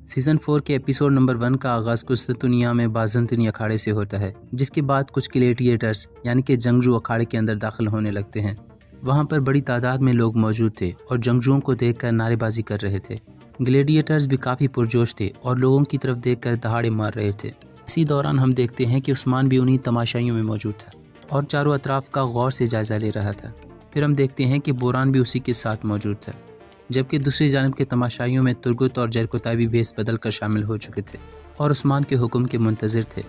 Season 4 के episode number 1 का आगाज़ कुस्तुनिया में बाज़ंतीनी अखाड़े से होता है, जिसके बाद कुछ ग्लैडिएटर्स यानी कि जंगजू अखाड़े के अंदर दाखिल होने लगते हैं। वहाँ पर बड़ी तादाद में लोग मौजूद थे और जंगजुओं को देखकर नारेबाजी कर रहे थे। ग्लैडिएटर्स भी काफ़ी पुरजोश थे और लोगों की तरफ देखकर दहाड़े मार रहे थे। इसी दौरान हम देखते हैं कि उस्मान भी उन्हीं तमाशाइयों में मौजूद था और चारों अतराफ का गौर से जायज़ा ले रहा था। फिर हम देखते हैं कि बोरान भी उसी के साथ मौजूद था, जबकि दूसरी जानिब के तमाशाइयों में तुर्गुत और जरकोताई भी भेस बदल कर शामिल हो चुके थे और उस्मान के हुक्म के मुंतज़िर थे।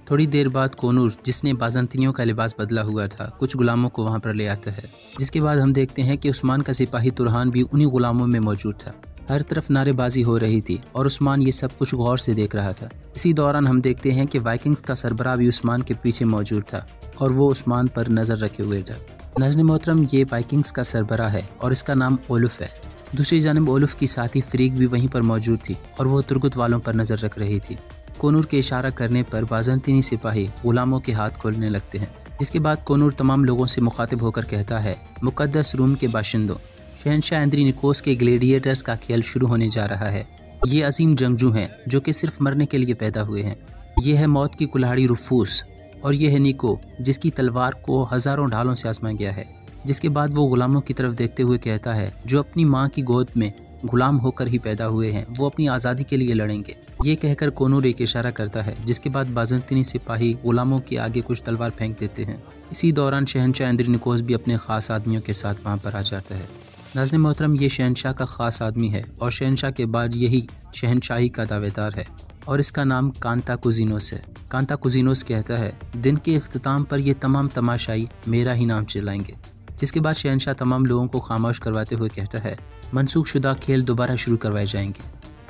थोड़ी देर बाद कोनूर, जिसने बाज़ंतीनियों का लिबास बदला हुआ था, कुछ गुलामों को वहाँ पर ले आता है, जिसके बाद हम देखते हैं कि उस्मान का सिपाही तुरहान भी उन्हीं गुलामों में मौजूद था। हर तरफ नारेबाजी हो रही थी और उस्मान ये सब कुछ गौर से देख रहा था। इसी दौरान हम देखते हैं कि वाइकिंग्स का सरबराह भी उस्मान के पीछे मौजूद था और वो उस्मान पर नज़र रखे हुए था। नाज़रीन मोहतरम, ये वाइकिंग्स का सरबराह है और इसका नाम ओलुफ है। दूसरी जानिब ओलुफ की साथी फ्रीक भी वहीं पर मौजूद थी और वो तुर्गुत वालों पर नज़र रख रही थी। कोनूर के इशारा करने पर बाज़ंतीनी सिपाही गुलामों के हाथ खोलने लगते हैं। इसके बाद कोनूर तमाम लोगों से मुखातिब होकर कहता है, मुक़द्दस रूम के बाशिंदों, शहनशाह एंद्रोनिकोस के ग्लैडिएटर्स का खेल शुरू होने जा रहा है। ये अजीम जंगजू हैं जो कि सिर्फ मरने के लिए पैदा हुए हैं। ये है मौत की कुल्हाड़ी रुफूस और ये है निको, जिसकी तलवार को हज़ारों ढालों से आजमाया गया है। जिसके बाद वो गुलामों की तरफ देखते हुए कहता है, जो अपनी माँ की गोद में गुलाम होकर ही पैदा हुए हैं, वो अपनी आज़ादी के लिए लड़ेंगे। ये कहकर कोनूर एक इशारा करता है, जिसके बाद बाज़ंतीनी सिपाही गुलामों के आगे कुछ तलवार फेंक देते हैं। इसी दौरान शहनशाह एंद्रोनिकोस भी अपने ख़ास आदमियों के साथ वहाँ पर आ जाता है। नाज़रीन मोहतरम, ये शहनशाह का ख़ास आदमी है और शहनशाह के बाद यही शहनशाही का दावेदार है और इसका नाम कांताकुजिनोस है। कांताकुजिनोस कहता है, दिन के इख्तिताम पर ये तमाम तमाशाई मेरा ही नाम चलाएंगे। जिसके बाद शहनशाह तमाम लोगों को खामोश करवाते हुए कहता है, मनसूख शुदा खेल दोबारा शुरू करवाए जाएंगे।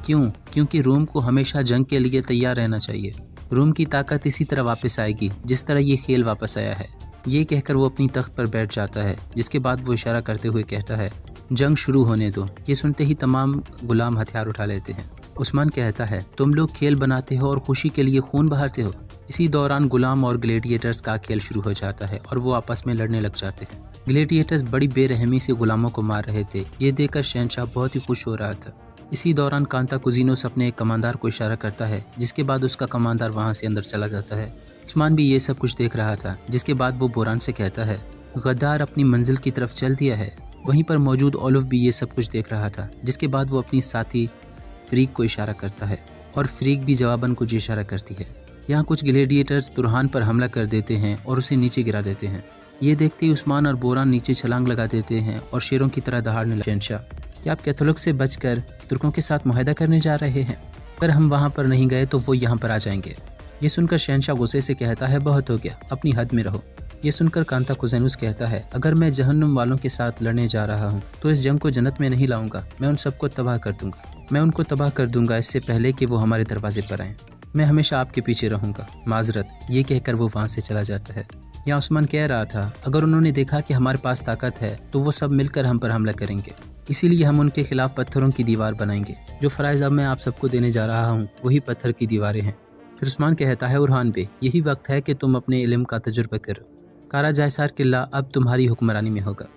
क्यों? क्योंकि रोम को हमेशा जंग के लिए तैयार रहना चाहिए। रोम की ताकत इसी तरह वापस आएगी जिस तरह ये खेल वापस आया है। ये कहकर वो अपनी तख्त पर बैठ जाता है। जिसके बाद वो इशारा करते हुए कहता है, जंग शुरू होने दो। ये सुनते ही तमाम गुलाम हथियार उठा लेते हैं। उस्मान कहता है, तुम लोग खेल बनाते हो और खुशी के लिए खून बहाते हो। इसी दौरान गुलाम और ग्लैडिएटर्स का खेल शुरू हो जाता है और वो आपस में लड़ने लग जाते हैं। ग्लैडिएटर्स बड़ी बेरहमी से गुलामों को मार रहे थे। ये देखकर शहनशाह बहुत ही खुश हो रहा था। इसी दौरान कांताकुजिनोस अपने एक कमांडर को इशारा करता है, जिसके बाद उसका कमांडर वहाँ से अंदर चला जाता है। उस्मान भी ये सब कुछ देख रहा था। जिसके बाद वो बोरान से कहता है, गद्दार अपनी मंजिल की तरफ चल दिया है। वहीं पर मौजूद ओलुफ भी ये सब कुछ देख रहा था। जिसके बाद वो अपनी साथी फ्रीक को इशारा करता है और फ्रीक भी जवाबन कुछ इशारा करती है। यहाँ कुछ ग्लैडिएटर्स तुरहान पर हमला कर देते हैं और उसे नीचे गिरा देते हैं। ये देखते ही उस्मान और बोरान नीचे छलांग लगा देते हैं और शेरों की तरह दहाड़ने लगे। शहनशाह, क्या आप कैथोलिक से बचकर तुर्कों के साथ मुआहदा करने जा रहे हैं? अगर हम वहाँ पर नहीं गए तो वो यहाँ पर आ जाएंगे। ये सुनकर शहनशाह गुस्से से कहता है, बहुत हो गया, अपनी हद में रहो। ये सुनकर कांताकुजिनोस कहता है, अगर मैं जहन्नुम वालों के साथ लड़ने जा रहा हूँ तो इस जंग को जन्नत में नहीं लाऊंगा। मैं उन सबको तबाह कर दूंगा। मैं उनको तबाह कर दूंगा इससे पहले कि वो हमारे दरवाजे पर आएँ। मैं हमेशा आपके पीछे रहूंगा। माजरत। ये कहकर वो वहाँ से चला जाता है। यहाँ उस्मान कह रहा था, अगर उन्होंने देखा कि हमारे पास ताकत है तो वो सब मिलकर हम पर हमला करेंगे। इसीलिए हम उनके खिलाफ पत्थरों की दीवार बनाएंगे। जो फ़राइज़ अब मैं आप सबको देने जा रहा हूँ वही पत्थर की दीवारें हैं। फिर उस्मान कहता है, उरहान बे, यही वक्त है कि तुम अपने इल्म का तजुर्बा करो। कारा जायसार किला अब तुम्हारी हुक्मरानी में होगा।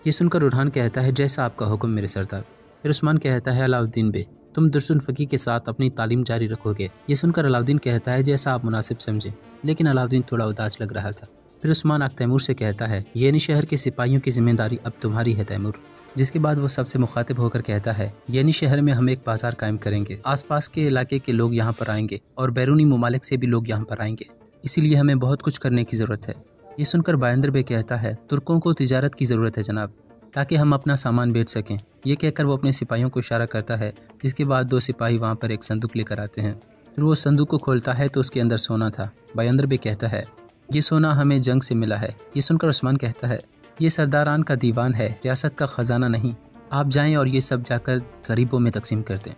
ये सुनकर उरहान कहता है, जैसा आपका हुक्म मेरे सरदार। फिर उस्मान कहता है, अलाउद्दीन बे, तुम दुर्सुन फ़की के साथ अपनी तालीम जारी रखोगे। ये सुनकर अलाउद्दीन कहता है, जैसा आप मुनासिब समझें। लेकिन अलाउद्दीन थोड़ा उदास लग रहा था। फिर उस्मान आग तैमूर से कहता है, येनी शहर के सिपाहियों की जिम्मेदारी अब तुम्हारी है तैमूर। जिसके बाद वो सबसे मुखातिब होकर कहता है, येनी शहर में हम एक बाजार कायम करेंगे। आसपास के इलाके के लोग यहाँ पर आएंगे और बैरूनी ममालिक से भी लोग यहाँ पर आएंगे। इसीलिए हमें बहुत कुछ करने की ज़रूरत है। ये सुनकर बायंदर बे कहता है, तुर्कों को तिजारत की ज़रूरत है जनाब, ताकि हम अपना सामान बेच सकें। ये कहकर वो अपने सिपाहियों को इशारा करता है। जिसके बाद दो सिपाही वहाँ पर एक संदूक लेकर आते हैं। फिर वो संदूक को खोलता है तो उसके अंदर सोना था। बायंदर बे कहता है, ये सोना हमें जंग से मिला है। ये सुनकर उस्मान कहता है, ये सरदारान का दीवान है, रियासत का ख़जाना नहीं। आप जाएं और ये सब जाकर गरीबों में तकसीम कर दें।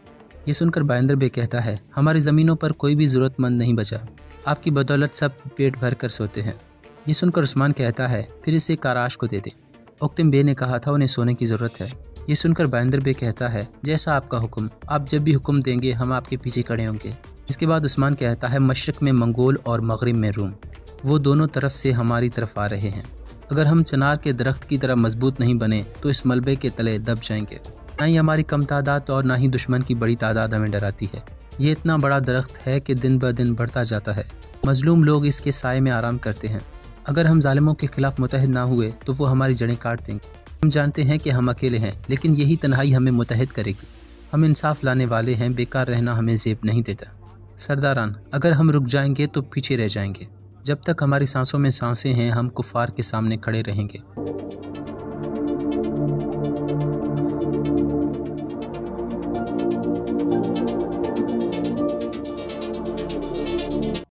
ये सुनकर बायंदर बे कहता है, हमारी ज़मीनों पर कोई भी ज़रूरतमंद नहीं बचा। आपकी बदौलत सब पेट भर कर सोते हैं। ये सुनकर उस्मान कहता है, फिर इसे काराश को दे दें। उक्तिम बे ने कहा था उन्हें सोने की ज़रूरत है। ये सुनकर बायंदर बे कहता है, जैसा आपका हुक्म, आप जब भी हुक्म देंगे हम आपके पीछे खड़े होंगे। इसके बाद उस्मान कहता है, मशरक़ में मंगोल और मगरिब में रूम, वो दोनों तरफ से हमारी तरफ आ रहे हैं। अगर हम चनार के दरख्त की तरह मजबूत नहीं बने तो इस मलबे के तले दब जाएंगे। نہ ہی ہماری کم تعداد اور نہ ہی دشمن کی بڑی تعداد ہمیں ڈراتی ہے۔ یہ اتنا بڑا درخت ہے کہ دن بہ دن بڑھتا جاتا ہے۔ مظلوم لوگ اس کے سائے میں آرام کرتے ہیں۔ اگر ہم ظالموں کے خلاف متحد نہ ہوئے تو وہ ہماری جڑیں کاٹ دیں گے۔ ہم جانتے ہیں کہ ہم اکیلے ہیں، لیکن یہی تنہائی ہمیں متحد کرے گی۔ ہم انصاف لانے والے ہیں، بیکار رہنا ہمیں زیب نہیں دیتا۔ سرداران، اگر ہم رک جائیں گے تو پیچھے رہ جائیں گے۔ جب تک ہماری سانسوں میں سانسیں ہیں، ہم کفار کے سامنے کھڑے رہیں گے۔